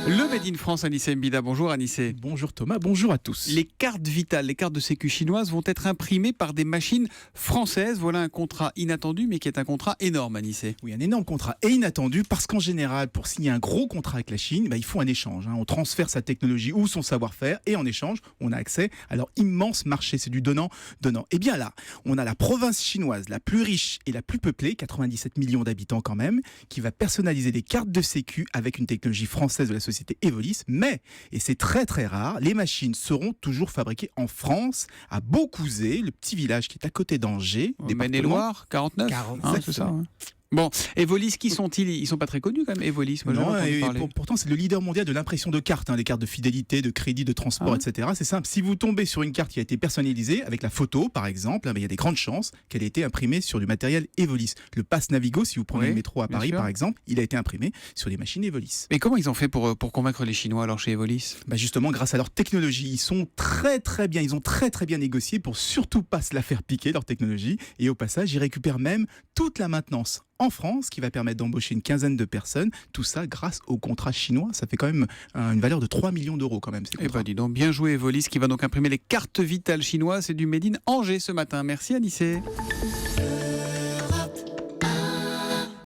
Le Made in France, Anissé Mbida. Bonjour Anissé. Bonjour Thomas, bonjour à tous. Les cartes vitales, les cartes de sécu chinoises vont être imprimées par des machines françaises. Voilà un contrat inattendu, mais qui est un contrat énorme, Anissé. Oui, un énorme contrat et inattendu parce qu'en général, pour signer un gros contrat avec la Chine, il faut un échange. On transfère sa technologie ou son savoir-faire et en échange, on a accès à leur immense marché. C'est du donnant. Et bien là, on a la province chinoise la plus riche et la plus peuplée, 97 millions d'habitants quand même, qui va personnaliser des cartes de sécu avec une technologie française de la société Evolis. Mais, et c'est très très rare, les machines seront toujours fabriquées en France, à Beaucouzé, le petit village qui est à côté d'Angers. Maine-et-Loire, 49 c'est ça. Bon, Evolis, qui sont-ils? Ils sont pas très connus quand même, Evolis. Moi, non, pourtant c'est le leader mondial de l'impression de cartes, les cartes de fidélité, de crédit, de transport, etc. C'est simple, si vous tombez sur une carte qui a été personnalisée, avec la photo par exemple, il y a des grandes chances qu'elle ait été imprimée sur du matériel Evolis. Le pass Navigo, si vous prenez le métro à Paris par exemple, il a été imprimé sur des machines Evolis. Mais comment ils ont fait pour convaincre les Chinois alors chez Evolis? Justement, grâce à leur technologie, ils sont très bien, ils ont très bien négocié pour surtout pas se la faire piquer, leur technologie, et au passage, ils récupèrent même toute la maintenance en France, qui va permettre d'embaucher une quinzaine de personnes. Tout ça grâce au contrat chinois. Ça fait quand même une valeur de 3 millions d'euros quand même. Dis donc, bien joué Evolis qui va donc imprimer les cartes vitales chinoises. C'est du Made in Angers ce matin. Merci Anissé.